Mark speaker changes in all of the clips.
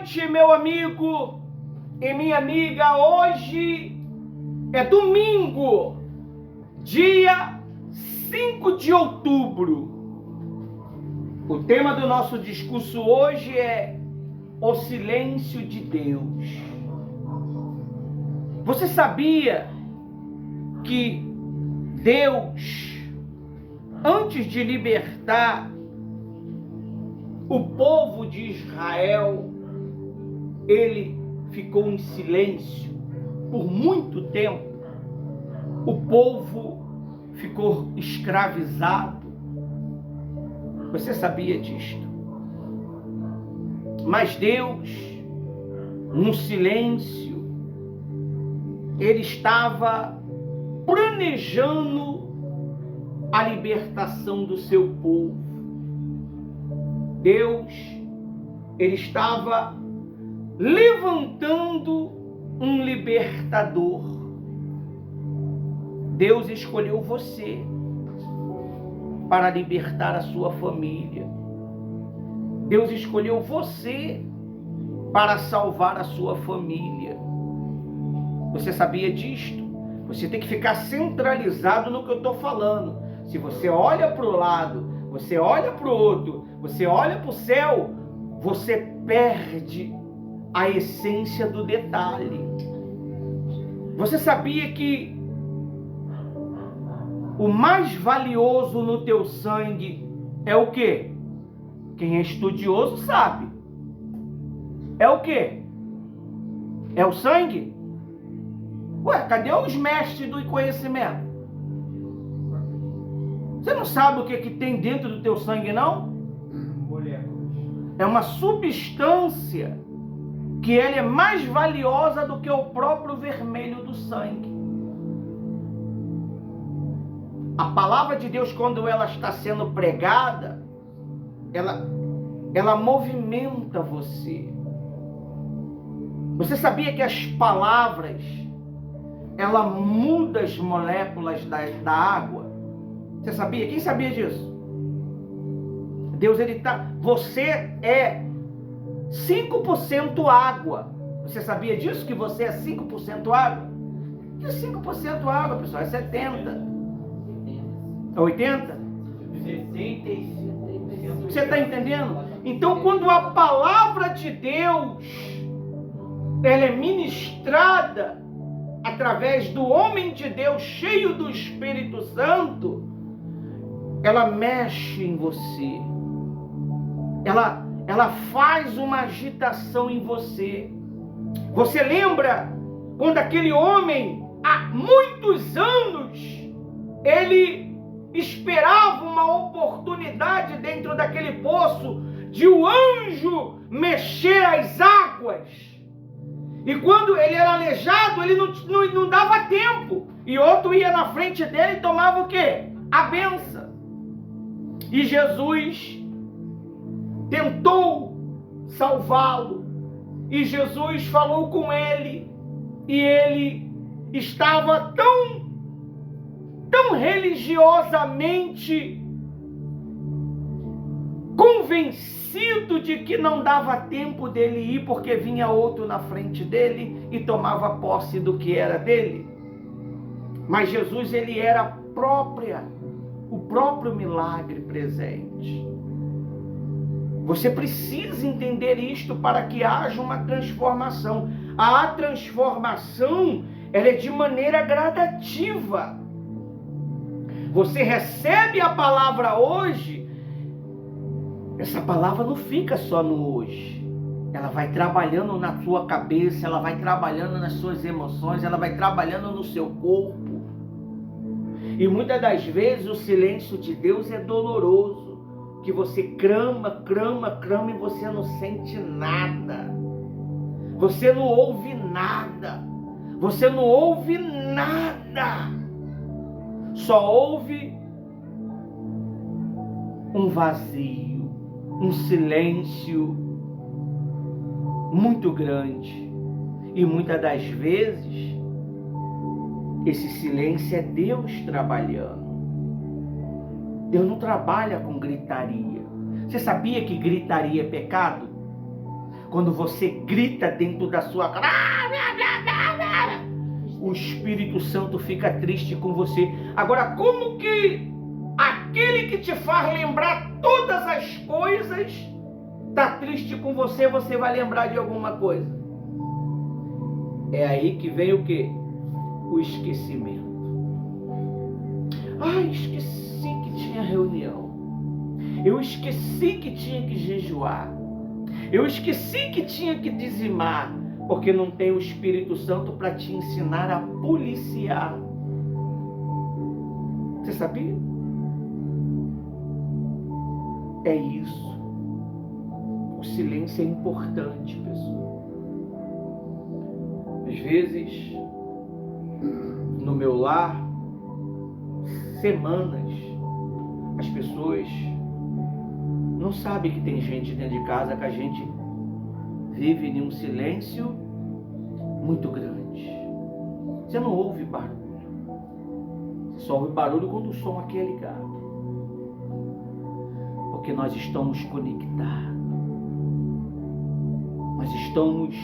Speaker 1: noite, meu amigo e minha amiga. Hoje é domingo, dia 5 de outubro. O tema do nosso discurso hoje é o silêncio de Deus. Você sabia que Deus, antes de libertar o povo de Israel, ele ficou em silêncio por muito tempo? O povo ficou escravizado. Você sabia disto? Mas Deus, no silêncio, ele estava planejando a libertação do seu povo. Deus, ele estava levantando um libertador. Deus escolheu você para libertar a sua família. Deus escolheu você para salvar a sua família. Você sabia disto? Você tem que ficar centralizado no que eu estou falando. Se você olha para o lado, você olha para o outro, você olha para o céu, você perde a essência do detalhe. Você sabia que o mais valioso no teu sangue é o quê? Quem é estudioso sabe. É o quê? É o sangue? Ué, cadê os mestres do conhecimento? Você não sabe o que tem dentro do teu sangue, não?
Speaker 2: Moléculas.
Speaker 1: É uma substância que ela é mais valiosa do que o próprio vermelho do sangue. A palavra de Deus, quando ela está sendo pregada, ela movimenta você. Você sabia que as palavras, ela muda as moléculas da água? Você sabia? Quem sabia disso? Deus, você é 5% água. Você sabia disso? Que você é 5% água? Que 5% água, pessoal? É 70%. É 80%? 65%. Você está entendendo? Então, quando a palavra de Deus ela é ministrada através do homem de Deus cheio do Espírito Santo, ela mexe em você. Ela faz uma agitação em você. Você lembra quando aquele homem, há muitos anos, ele esperava uma oportunidade dentro daquele poço de o anjo mexer as águas. E quando ele era aleijado, ele não dava tempo. E outro ia na frente dele e tomava o quê? A bênção. E Jesus tentou salvá-lo. E Jesus falou com ele. E ele estava tão religiosamente convencido de que não dava tempo dele ir, porque vinha outro na frente dele e tomava posse do que era dele. Mas Jesus, ele era o próprio milagre presente. Você precisa entender isto para que haja uma transformação. A transformação, ela é de maneira gradativa. Você recebe a palavra hoje, essa palavra não fica só no hoje. Ela vai trabalhando na sua cabeça, ela vai trabalhando nas suas emoções, ela vai trabalhando no seu corpo. E muitas das vezes o silêncio de Deus é doloroso, que você clama e você não sente nada. Você não ouve nada. Você não ouve nada. Só ouve um vazio, um silêncio muito grande. E muitas das vezes esse silêncio é Deus trabalhando. Deus não trabalha com gritaria. Você sabia que gritaria é pecado? Quando você grita dentro da sua casa, o Espírito Santo fica triste com você. Agora, como que aquele que te faz lembrar todas as coisas está triste com você, você vai lembrar de alguma coisa? É aí que vem o quê? O esquecimento. Esqueci que tinha reunião. Eu esqueci que tinha que jejuar. Eu esqueci que tinha que dizimar. Porque não tem o Espírito Santo para te ensinar a policiar. Você sabia? É isso. O silêncio é importante, pessoal. Às vezes, no meu lar, semanas, as pessoas não sabem que tem gente dentro de casa, que a gente vive em um silêncio muito grande. Você não ouve barulho. Você só ouve barulho quando o som aqui é ligado. Porque nós estamos conectados. Nós estamos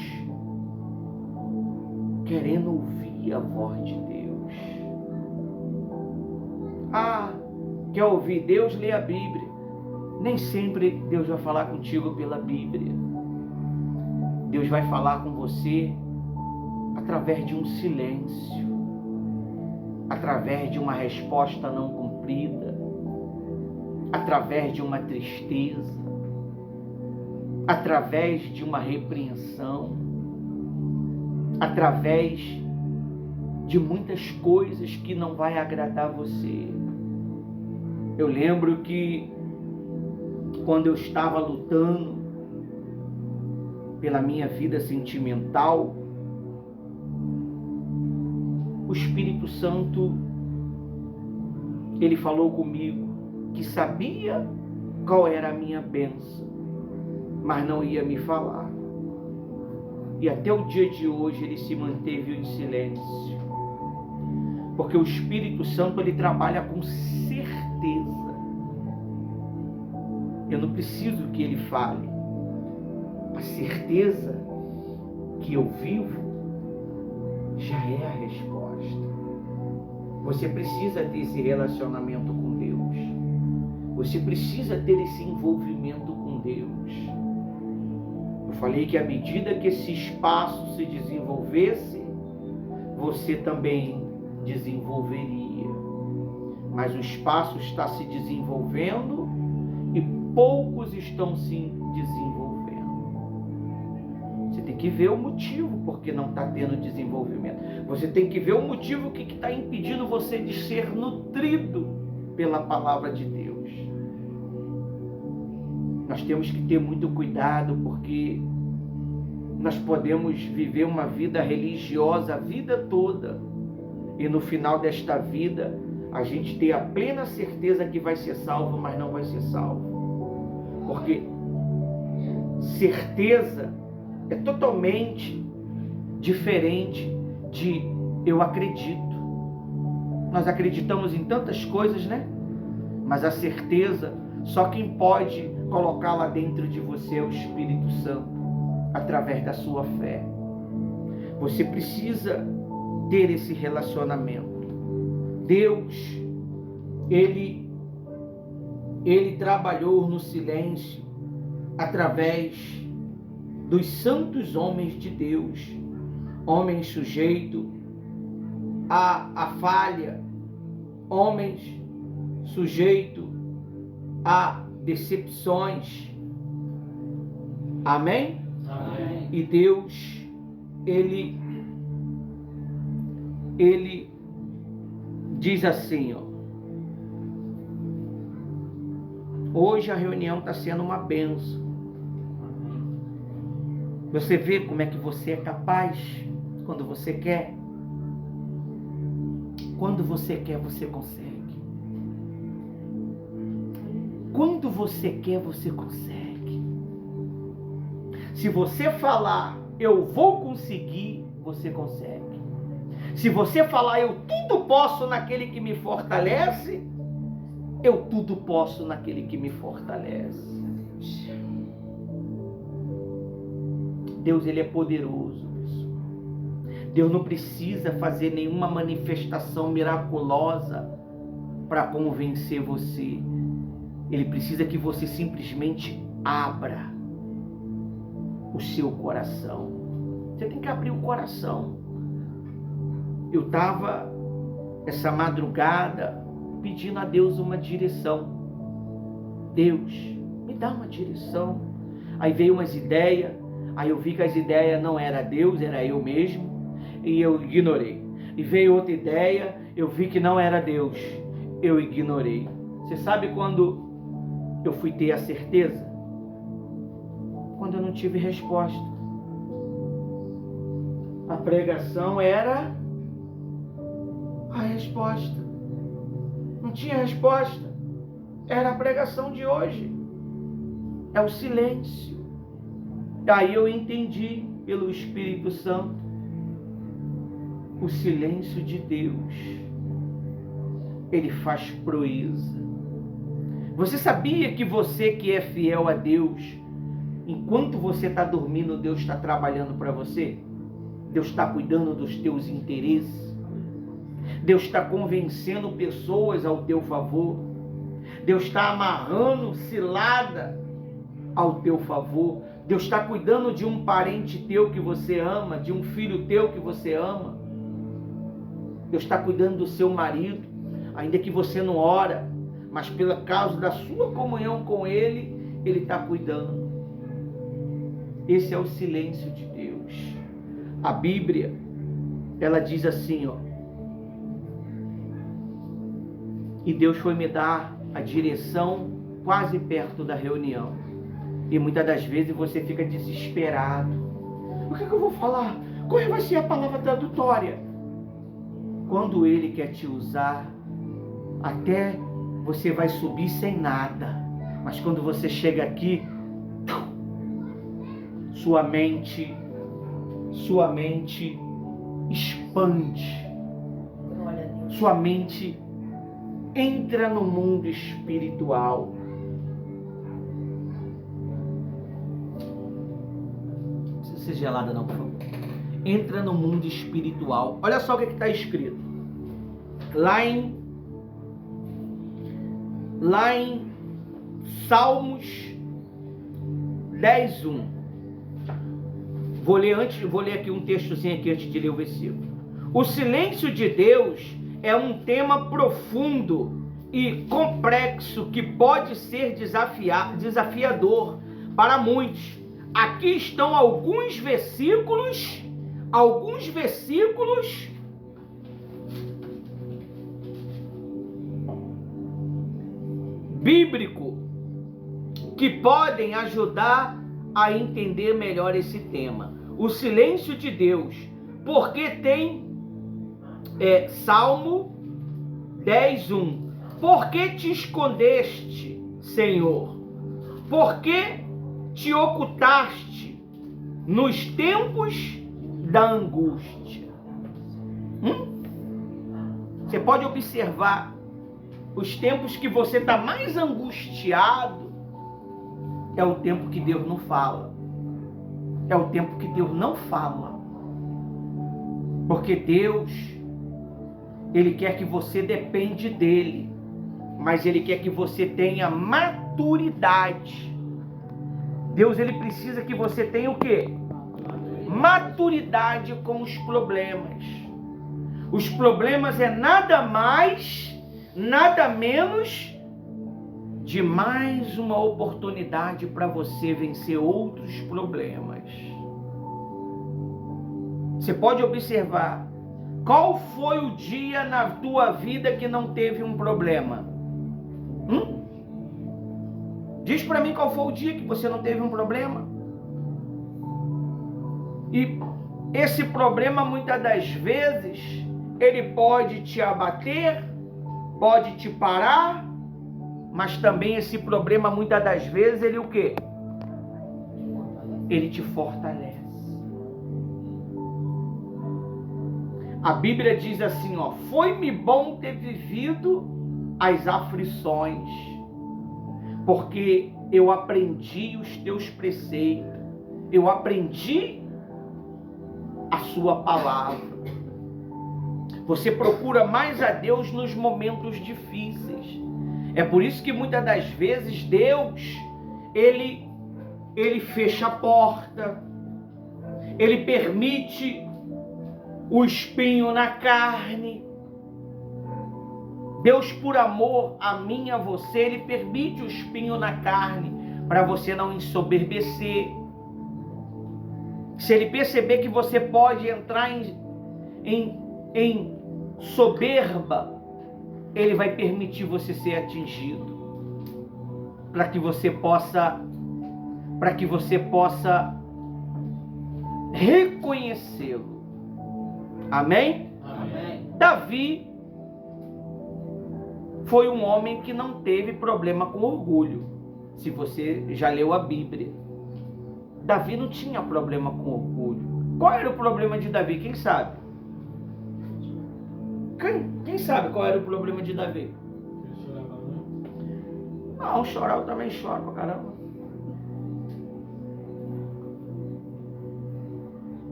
Speaker 1: querendo ouvir a voz de Deus. Quer ouvir Deus? Lê a Bíblia. Nem sempre Deus vai falar contigo pela Bíblia. Deus vai falar com você através de um silêncio, através de uma resposta não cumprida, através de uma tristeza, através de uma repreensão, através de muitas coisas que não vai agradar você. Eu lembro que quando eu estava lutando pela minha vida sentimental, o Espírito Santo, ele falou comigo que sabia qual era a minha bênção, mas não ia me falar. E até o dia de hoje ele se manteve em silêncio. Porque o Espírito Santo, ele trabalha com certeza. Eu não preciso que ele fale. A certeza que eu vivo já é a resposta. Você precisa ter esse relacionamento com Deus. Você precisa ter esse envolvimento com Deus. Eu falei que à medida que esse espaço se desenvolvesse, você também desenvolveria. Mas o espaço está se desenvolvendo e poucos estão se desenvolvendo. Você tem que ver o motivo porque não está tendo desenvolvimento. Você tem que ver o motivo que está impedindo você de ser nutrido pela palavra de Deus. Nós temos que ter muito cuidado porque nós podemos viver uma vida religiosa a vida toda e no final desta vida a gente ter a plena certeza que vai ser salvo, mas não vai ser salvo. Porque certeza é totalmente diferente de eu acredito. Nós acreditamos em tantas coisas, né? Mas a certeza, só quem pode colocá-la dentro de você é o Espírito Santo, através da sua fé. Você precisa ter esse relacionamento. Deus, Ele trabalhou no silêncio através dos santos homens de Deus, homens sujeitos à falha, homens sujeitos a decepções. Amém?
Speaker 2: Amém.
Speaker 1: E Deus, Ele diz assim, hoje a reunião está sendo uma bênção. Você vê como é que você é capaz quando você quer? Quando você quer, você consegue. Quando você quer, você consegue. Se você falar, eu vou conseguir, você consegue. Se você falar, eu tudo posso naquele que me fortalece, eu tudo posso naquele que me fortalece. Deus, ele é poderoso, pessoal. Deus não precisa fazer nenhuma manifestação miraculosa para convencer você. Ele precisa que você simplesmente abra o seu coração. Você tem que abrir o coração. Eu estava essa madrugada pedindo a Deus uma direção. Deus, me dá uma direção. Aí veio umas ideias, aí eu vi que as ideias não era Deus, era eu mesmo, e eu ignorei. E veio outra ideia, eu vi que não era Deus, eu ignorei. Você sabe quando eu fui ter a certeza? Quando eu não tive resposta. A pregação era a resposta. Não tinha resposta. Era a pregação de hoje. É o silêncio. Daí eu entendi pelo Espírito Santo o silêncio de Deus. Ele faz proeza. Você sabia que você que é fiel a Deus, enquanto você está dormindo, Deus está trabalhando para você? Deus está cuidando dos teus interesses. Deus está convencendo pessoas ao teu favor. Deus está amarrando cilada ao teu favor. Deus está cuidando de um parente teu que você ama, de um filho teu que você ama. Deus está cuidando do seu marido, ainda que você não ora, mas pela causa da sua comunhão com Ele, Ele está cuidando. Esse é o silêncio de Deus. A Bíblia, ela diz assim, ó. E Deus foi me dar a direção quase perto da reunião. E muitas das vezes você fica desesperado. O que eu vou falar? Qual vai ser a palavra tradutória? Quando Ele quer te usar, até você vai subir sem nada. Mas quando você chega aqui, sua mente expande. Sua mente entra no mundo espiritual. Não precisa ser gelada não, por favor. Entra no mundo espiritual. Olha só o que está escrito. Lá em Salmos 10:1. Vou ler aqui um textozinho aqui antes de ler o versículo. O silêncio de Deus é um tema profundo e complexo que pode ser desafiador para muitos. Aqui estão alguns versículos bíblicos que podem ajudar a entender melhor esse tema. O silêncio de Deus, porque tem Salmo 10:1. Por que te escondeste, Senhor? Por que te ocultaste nos tempos da angústia? Você pode observar os tempos que você está mais angustiado, é o tempo que Deus não fala. É o tempo que Deus não fala. Porque Deus, Ele quer que você depende dEle, mas Ele quer que você tenha maturidade. Deus, Ele precisa que você tenha o quê? Maturidade com os problemas. Os problemas é nada mais, nada menos de mais uma oportunidade para você vencer outros problemas. Você pode observar, qual foi o dia na tua vida que não teve um problema? Diz para mim qual foi o dia que você não teve um problema. E esse problema, muitas das vezes, ele pode te abater, pode te parar, mas também esse problema, muitas das vezes, ele o quê? Ele te fortalece. A Bíblia diz assim, ó, foi-me bom ter vivido as aflições, porque eu aprendi os teus preceitos. Eu aprendi a sua palavra. Você procura mais a Deus nos momentos difíceis. É por isso que muitas das vezes Deus, Ele fecha a porta, Ele permite o espinho na carne. Deus, por amor a mim e a você, Ele permite o espinho na carne para você não ensoberbecer. Se Ele perceber que você pode entrar em soberba, Ele vai permitir você ser atingido, para que você possa reconhecê-lo. Amém?
Speaker 2: Amém.
Speaker 1: Davi foi um homem que não teve problema com orgulho. Se você já leu a Bíblia, Davi não tinha problema com orgulho. Qual era o problema de Davi? Quem sabe? Quem sabe qual era o problema de Davi? Não, chorar eu também choro pra caramba.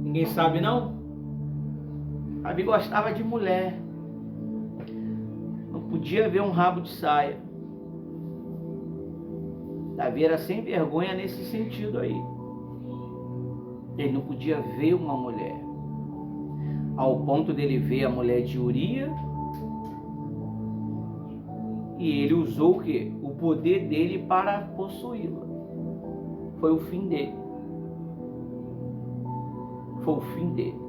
Speaker 1: Ninguém sabe não? Davi gostava de mulher. Não podia ver um rabo de saia. Davi era sem vergonha nesse sentido aí. Ele não podia ver uma mulher. Ao ponto dele ver a mulher de Uria. E ele usou o quê? O poder dele para possuí-la. Foi o fim dele. Foi o fim dele.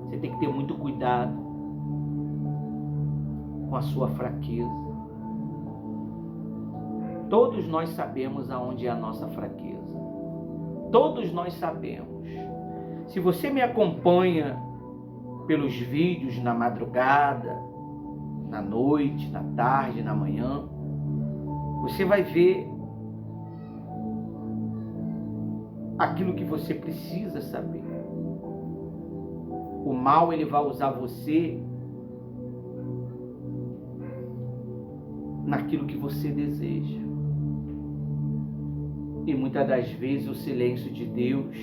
Speaker 1: Você tem que ter muito cuidado com a sua fraqueza. Todos nós sabemos aonde é a nossa fraqueza. Todos nós sabemos. Se você me acompanha pelos vídeos na madrugada, na noite, na tarde, na manhã, você vai ver aquilo que você precisa saber. O mal, ele vai usar você naquilo que você deseja. E muitas das vezes o silêncio de Deus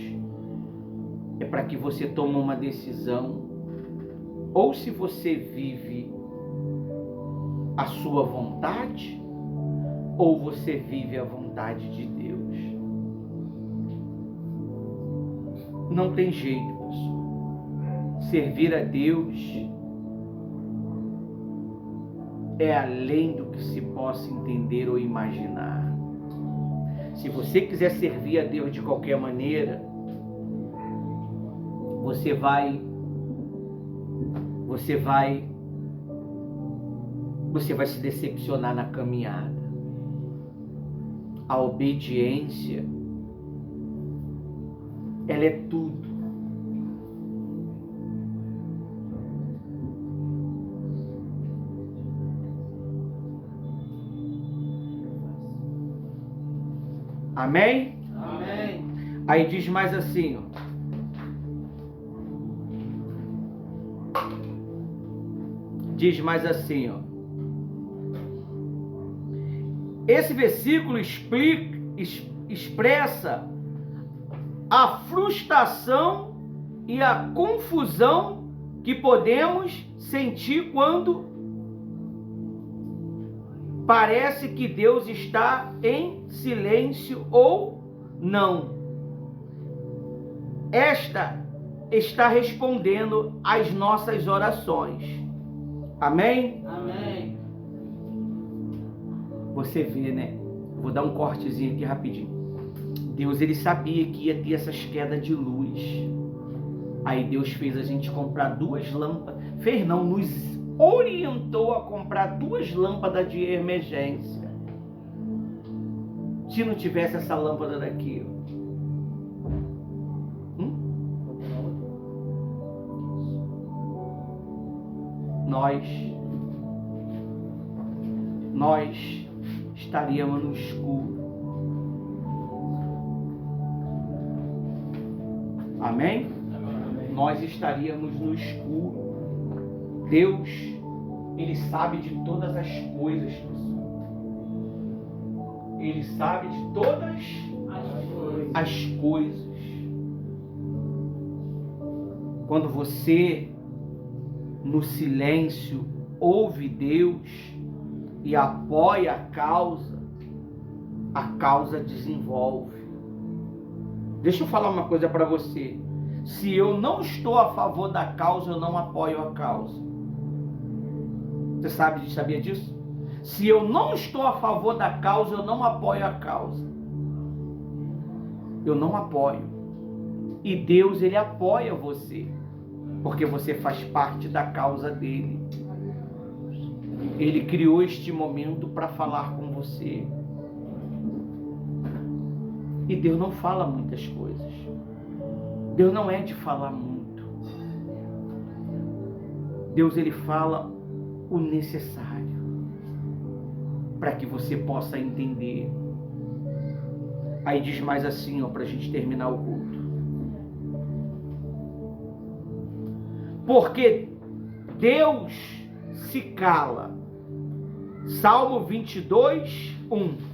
Speaker 1: é para que você tome uma decisão. Ou se você vive a sua vontade, ou você vive a vontade de Deus. Não tem jeito, pessoal. Servir a Deus é além do que se possa entender ou imaginar. Se você quiser servir a Deus de qualquer maneira, você vai se decepcionar na caminhada. A obediência, ela é tudo. Amém?
Speaker 2: Amém.
Speaker 1: Aí diz mais assim, ó. Diz mais assim, ó. Esse versículo expressa a frustração e a confusão que podemos sentir quando parece que Deus está em silêncio ou não. Esta está respondendo às nossas orações. Amém?
Speaker 2: Amém.
Speaker 1: Você vê, né? Vou dar um cortezinho aqui rapidinho. Deus, ele sabia que ia ter essas quedas de luz. Aí Deus fez a gente comprar 2 lâmpadas. Fez não, nos orientou a comprar 2 lâmpadas de emergência. Se não tivesse essa lâmpada daqui, nós estaríamos no escuro. Amém?
Speaker 2: Amém.
Speaker 1: Nós estaríamos no escuro. Deus, ele sabe de todas as coisas, pessoal. Ele sabe de todas as coisas. Quando você, no silêncio, ouve Deus e apoia a causa desenvolve. Deixa eu falar uma coisa para você. Se eu não estou a favor da causa, eu não apoio a causa. Você sabia disso? Se eu não estou a favor da causa, eu não apoio a causa. Eu não apoio. E Deus, Ele apoia você, porque você faz parte da causa dele. Ele criou este momento para falar com você. E Deus não fala muitas coisas. Deus não é de falar muito. Deus, Ele fala o necessário para que você possa entender. Aí diz mais assim, para a gente terminar o culto. Porque Deus se cala. Salmo 22, 1.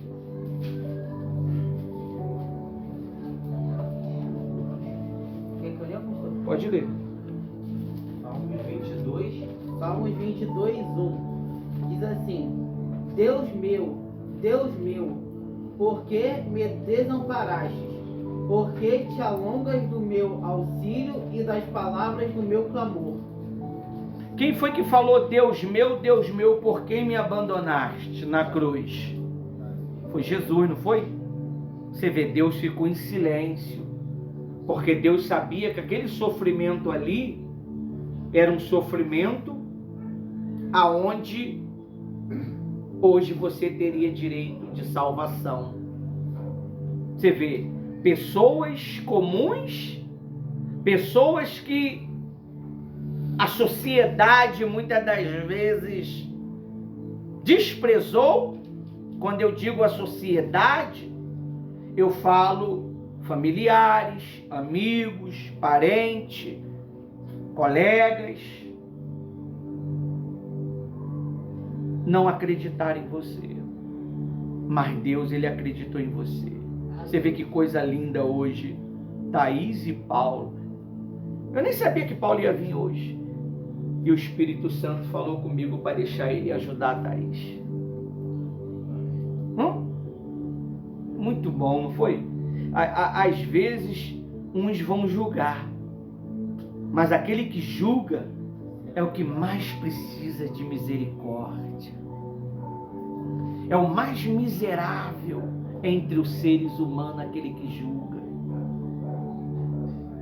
Speaker 1: Pode ler.
Speaker 2: Salmos 22, 1. Diz assim: Deus meu, por que me desamparastes? Por que te alongas do meu auxílio e das palavras do meu clamor?
Speaker 1: Quem foi que falou, Deus meu, por que me abandonaste na cruz? Foi Jesus, não foi? Você vê, Deus ficou em silêncio, porque Deus sabia que aquele sofrimento ali era um sofrimento aonde hoje você teria direito de salvação. Você vê, pessoas comuns, pessoas que a sociedade muitas das vezes desprezou. Quando eu digo a sociedade, eu falo familiares, amigos, parentes, colegas, não acreditaram em você, mas Deus, Ele acreditou em você. Você vê que coisa linda hoje, Thaís e Paulo. Eu nem sabia que Paulo ia vir hoje, e o Espírito Santo falou comigo para deixar ele ajudar a Thaís. Muito bom, não foi? Às vezes uns vão julgar, mas aquele que julga é o que mais precisa de misericórdia. É o mais miserável entre os seres humanos, aquele que julga.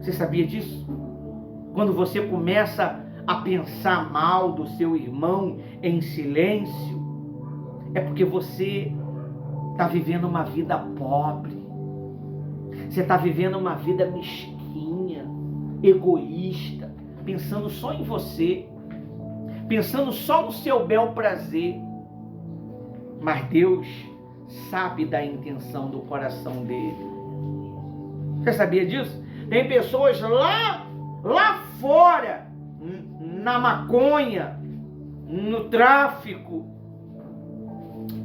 Speaker 1: Você sabia disso? Quando você começa a pensar mal do seu irmão em silêncio, é porque você está vivendo uma vida pobre. Você está vivendo uma vida mesquinha, egoísta, pensando só em você, pensando só no seu bel prazer. Mas Deus sabe da intenção do coração dele. Você sabia disso? Tem pessoas lá fora, na maconha, no tráfico,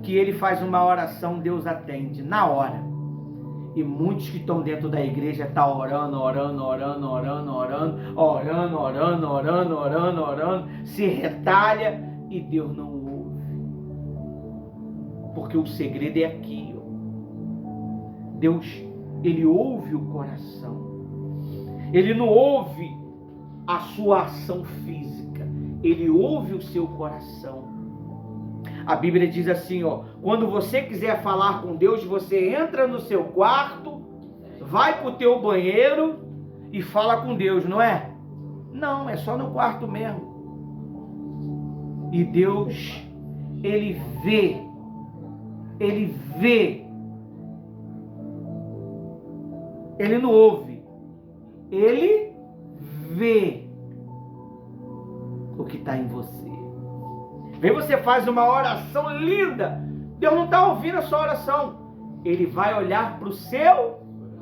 Speaker 1: que ele faz uma oração, Deus atende na hora. E muitos que estão dentro da igreja estão orando, se retalha e Deus não ouve. Porque o segredo é aqui, Deus, Ele ouve o coração. Ele não ouve a sua ação física, Ele ouve o seu coração. A Bíblia diz assim, quando você quiser falar com Deus, você entra no seu quarto, vai para o teu banheiro e fala com Deus, não é? Não, é só no quarto mesmo. E Deus, Ele vê. Ele não ouve, Ele vê o que está em você. Vem, você faz uma oração linda, Deus não está ouvindo a sua oração, Ele vai olhar para o seu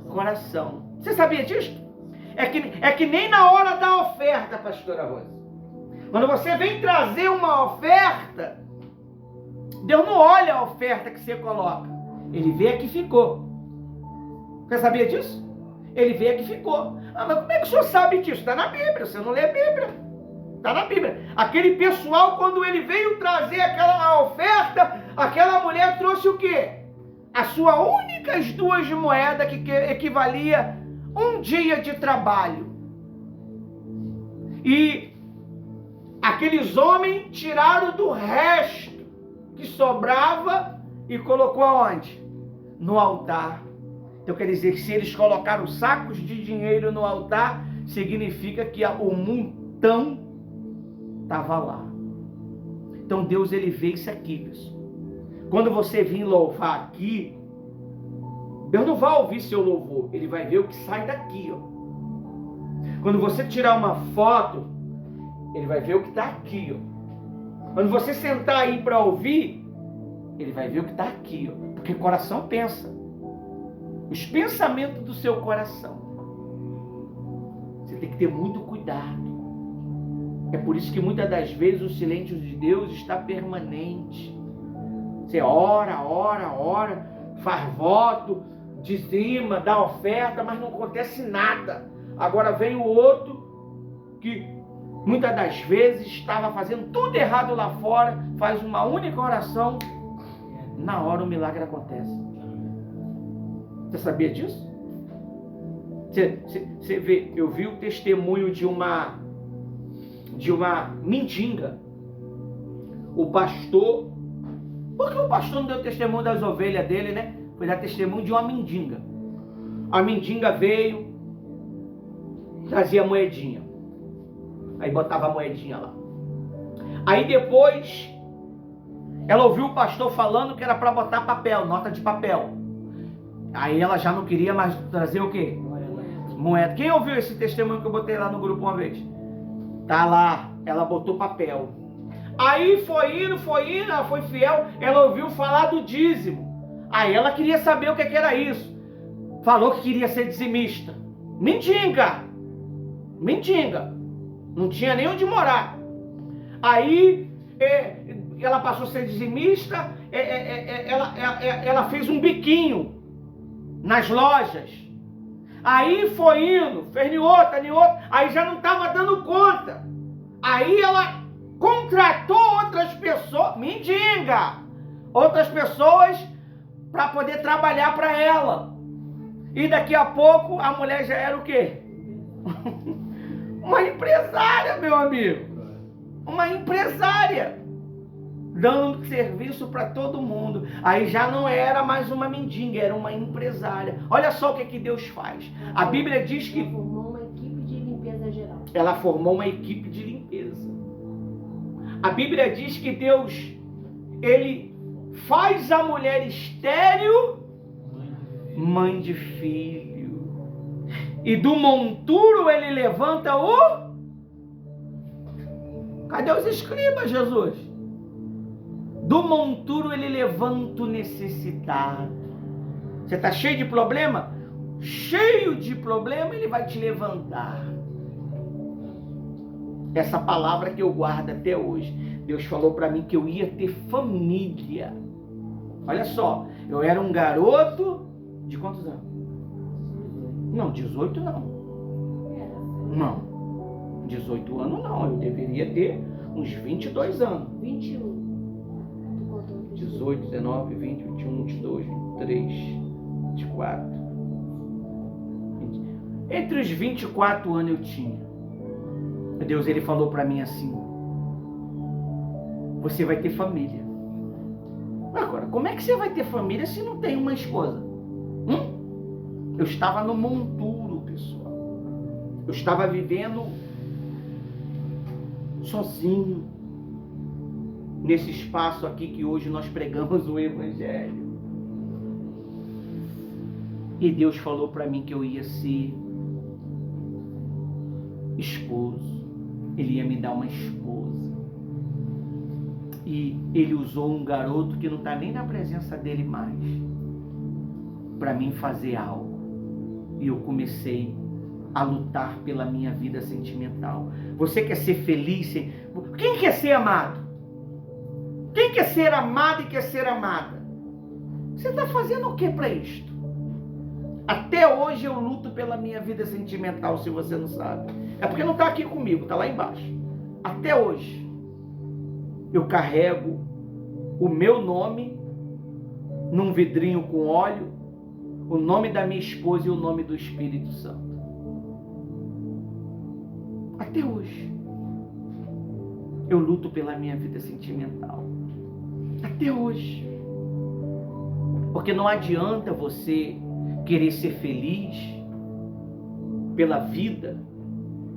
Speaker 1: coração. Você sabia disso? É que nem na hora da oferta, pastora Rosa. Quando você vem trazer uma oferta, Deus não olha a oferta que você coloca, Ele vê a que ficou. Você sabia disso? Ele veio aqui e ficou. Ah, mas como é que o senhor sabe disso? Está na Bíblia, você não lê a Bíblia. Está na Bíblia. Aquele pessoal, quando ele veio trazer aquela oferta, aquela mulher trouxe o quê? As suas únicas 2 moedas que equivalia um dia de trabalho. E aqueles homens tiraram do resto que sobrava e colocou aonde? No altar. Então quer dizer que se eles colocaram sacos de dinheiro no altar, significa que o montão estava lá. Então Deus, ele vê isso aqui, pessoal. Quando você vir louvar aqui, Deus não vai ouvir seu louvor, ele vai ver o que sai daqui, ó. Quando você tirar uma foto, ele vai ver o que está aqui, ó. Quando você sentar aí para ouvir, ele vai ver o que está aqui, ó. Porque o coração pensa. Os pensamentos do seu coração. Você tem que ter muito cuidado. É por isso que muitas das vezes o silêncio de Deus está permanente. Você ora, faz voto, dizima, dá oferta, mas não acontece nada. Agora vem o outro que muitas das vezes estava fazendo tudo errado lá fora, faz uma única oração, na hora o milagre acontece. Você sabia disso? Você vê, eu vi o testemunho de uma mendiga. O pastor, porque o pastor não deu testemunho das ovelhas dele, né? Foi dar testemunho de uma mendiga. A mendiga veio, trazia moedinha. Aí botava a moedinha lá. Aí depois, ela ouviu o pastor falando que era para botar papel, nota de papel. Aí ela já não queria mais trazer o quê? Moeda. Quem ouviu esse testemunho que eu botei lá no grupo uma vez? Tá lá, ela botou papel. Aí foi indo, ela foi fiel, ela ouviu falar do dízimo. Aí ela queria saber o que era isso. Falou que queria ser dizimista. Mendiga. Não tinha nem onde morar. Aí ela passou a ser dizimista, ela fez um biquinho nas lojas. Aí foi indo, fez em outra, aí já não estava dando conta. Aí ela contratou outras pessoas, mendiga, outras pessoas para poder trabalhar para ela. E daqui a pouco a mulher já era o quê? Uma empresária, meu amigo. Uma empresária. Dando serviço para todo mundo. Aí já não era mais uma mendiga, era uma empresária. Olha só o que Deus faz. A Bíblia diz que
Speaker 3: ela formou uma equipe de limpeza geral.
Speaker 1: Ela formou uma equipe de limpeza. A Bíblia diz que Deus, ele faz a mulher estéril mãe de filho. E do monturo ele levanta o... Cadê os escribas, Jesus? Do monturo ele levanta o necessitado. Você está cheio de problema? Cheio de problema, ele vai te levantar. Essa palavra que eu guardo até hoje. Deus falou para mim que eu ia ter família. Olha só, eu era um garoto de quantos anos? Não, 18 não. Não, 18 anos não. Eu deveria ter uns 22 anos.
Speaker 3: 21.
Speaker 1: 18, 19, 20, 21, 22, 23, 24. 20. Entre os 24 anos eu tinha. Deus, ele falou para mim assim: você vai ter família. Agora, como é que você vai ter família se não tem uma esposa? Eu estava no monturo, pessoal. Eu estava vivendo sozinho. Nesse espaço aqui que hoje nós pregamos o Evangelho. E Deus falou para mim que eu ia ser esposo. Ele ia me dar uma esposa. E ele usou um garoto que não está nem na presença dele mais, para mim fazer algo. E eu comecei a lutar pela minha vida sentimental. Você quer ser feliz? Quem quer ser amado? Quem quer ser amado e quer ser amada? Você está fazendo o que para isto? Até hoje eu luto pela minha vida sentimental, se você não sabe. É porque não está aqui comigo, está lá embaixo. Até hoje eu carrego o meu nome num vidrinho com óleo, o nome da minha esposa e o nome do Espírito Santo. Até hoje eu luto pela minha vida sentimental. Até hoje. Porque não adianta você querer ser feliz pela vida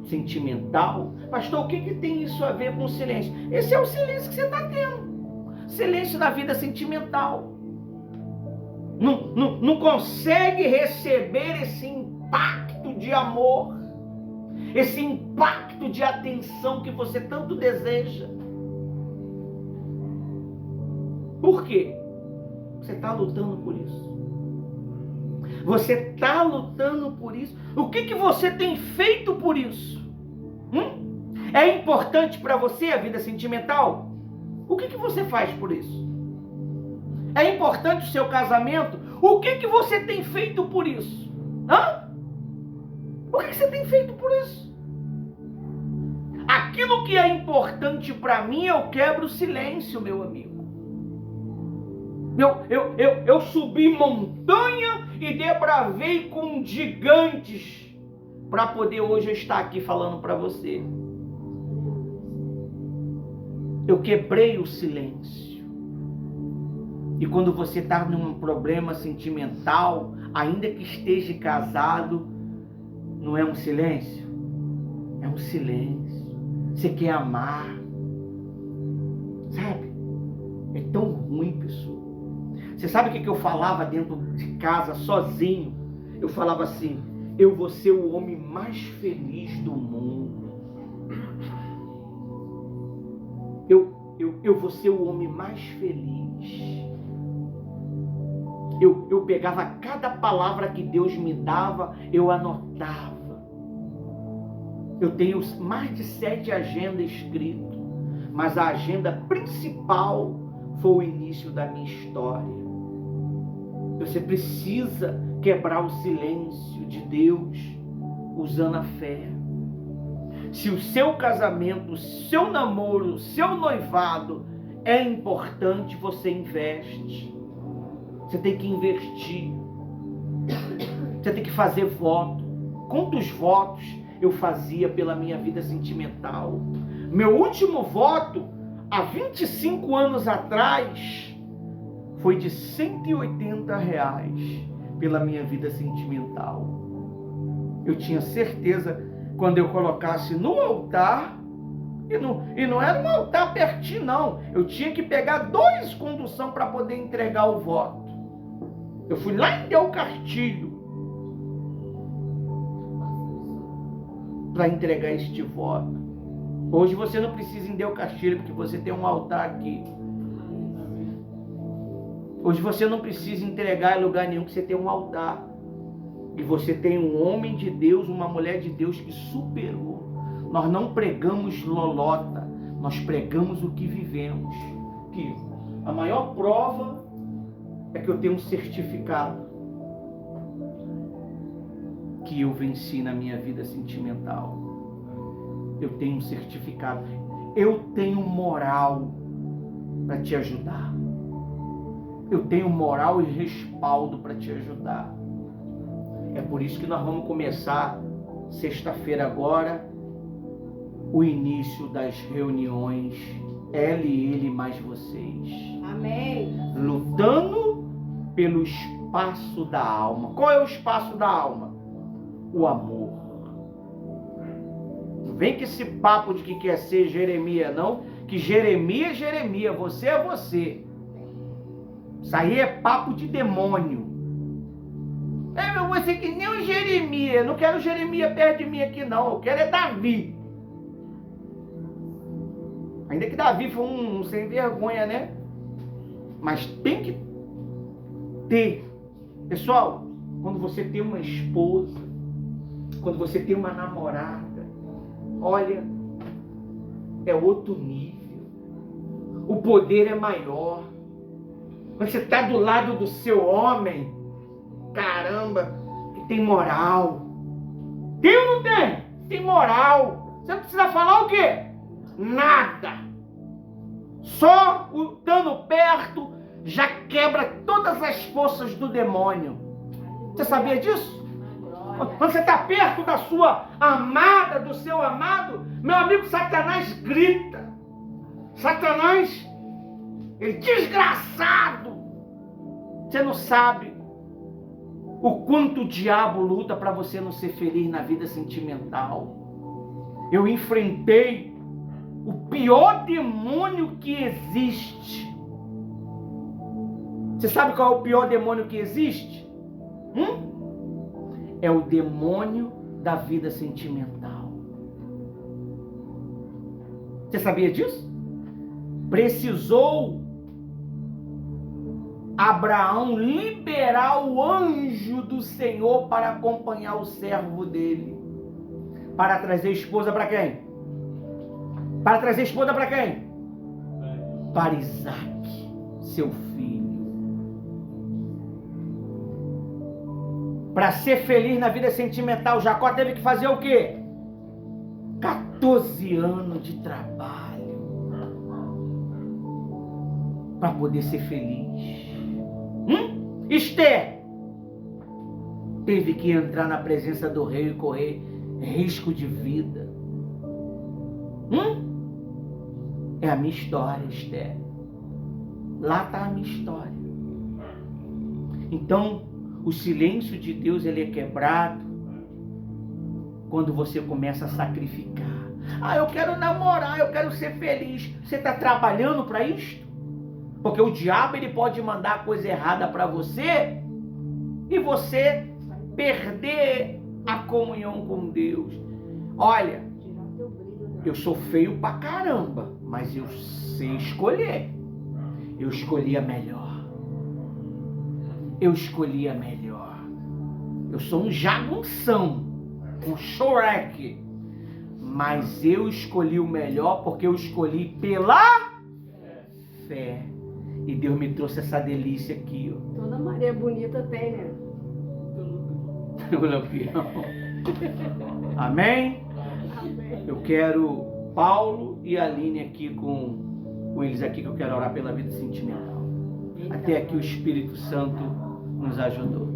Speaker 1: sentimental. Pastor, o que tem isso a ver com o silêncio? Esse é o silêncio que você está tendo. Silêncio na vida sentimental. Não consegue receber esse impacto de amor, esse impacto de atenção que você tanto deseja. Por quê? Você está lutando por isso. Você está lutando por isso. O que você tem feito por isso? É importante para você a vida sentimental? O que você faz por isso? É importante o seu casamento? O que você tem feito por isso? O que você tem feito por isso? Aquilo que é importante para mim, eu quebro o silêncio, meu amigo. Eu subi montanha e debravei com gigantes para poder hoje eu estar aqui falando para você. Eu quebrei o silêncio. E quando você está num problema sentimental, ainda que esteja casado, não é um silêncio? É um silêncio. Você quer amar. Sabe? É tão ruim, pessoal. Você sabe o que eu falava dentro de casa, sozinho? Eu falava assim: eu vou ser o homem mais feliz do mundo. Eu vou ser o homem mais feliz. Eu pegava cada palavra que Deus me dava, eu anotava. Eu tenho mais de 7 agendas escritas, mas a agenda principal foi o início da minha história. Você precisa quebrar o silêncio de Deus usando a fé. Se o seu casamento, o seu namoro, o seu noivado é importante, você investe. Você tem que investir. Você tem que fazer voto. Quantos votos eu fazia pela minha vida sentimental? Meu último voto, há 25 anos atrás, foi de R$180 pela minha vida sentimental. Eu tinha certeza, quando eu colocasse no altar, e não era um altar pertinho não, eu tinha que pegar 2 condução para poder entregar o voto. Eu fui lá em Del Castilho para entregar este voto. Hoje você não precisa ir em Del Castilho, porque você tem um altar aqui. Hoje você não precisa entregar em lugar nenhum, que você tem um altar. E você tem um homem de Deus, uma mulher de Deus que superou. Nós não pregamos lolota, nós pregamos o que vivemos. Que a maior prova é que eu tenho um certificado que eu venci na minha vida sentimental. Eu tenho um certificado. Eu tenho moral para te ajudar. Eu tenho moral e respaldo para te ajudar. É por isso que nós vamos começar sexta-feira agora o início das reuniões ele mais vocês.
Speaker 3: Amém.
Speaker 1: Lutando pelo espaço da alma. Qual é o espaço da alma? O amor. Não vem com esse papo de que quer ser Jeremias, não. Que Jeremias é Jeremias, você é você. Isso aí é papo de demônio. Eu vou ser que nem o Jeremias. Eu não quero Jeremias perto de mim aqui, não. Eu quero é Davi. Ainda que Davi foi um sem vergonha, né? Mas tem que ter. Pessoal, quando você tem uma esposa, quando você tem uma namorada, olha, é outro nível. O poder é maior. Quando você está do lado do seu homem, caramba, tem moral. Tem ou não tem? Tem moral. Você não precisa falar o quê? Nada. Só o estando perto já quebra todas as forças do demônio. Você sabia disso? Quando você está perto da sua amada, do seu amado, meu amigo, Satanás grita. Satanás, ele desgraçado. Você não sabe o quanto o diabo luta para você não ser feliz na vida sentimental. Eu enfrentei o pior demônio que existe. Você sabe qual é o pior demônio que existe? É o demônio da vida sentimental. Você sabia disso? Precisou Abraão liberar o anjo do Senhor para acompanhar o servo dele. Para trazer esposa para quem? Para trazer esposa para quem? Para Isaac, seu filho. Para ser feliz na vida sentimental, Jacó teve que fazer o quê? 14 anos de trabalho para poder ser feliz. Esther teve que entrar na presença do rei e correr risco de vida. É a minha história, Esther. Lá está a minha história. Então, o silêncio de Deus, ele é quebrado quando você começa a sacrificar. Eu quero namorar, eu quero ser feliz. Você está trabalhando para isto? Porque o diabo, ele pode mandar coisa errada para você e você perder a comunhão com Deus. Olha, eu sou feio pra caramba, mas eu sei escolher. Eu escolhi a melhor. Eu escolhi a melhor. Eu sou um jagunção, um Shrek, mas eu escolhi o melhor porque eu escolhi pela fé. E Deus me trouxe essa delícia aqui, ó.
Speaker 3: Toda Maria bonita tem, né?
Speaker 1: O Lampião. Amém?
Speaker 3: Amém.
Speaker 1: Eu quero Paulo e a Aline aqui com eles aqui, que eu quero orar pela vida sentimental. Até aqui o Espírito Santo nos ajudou.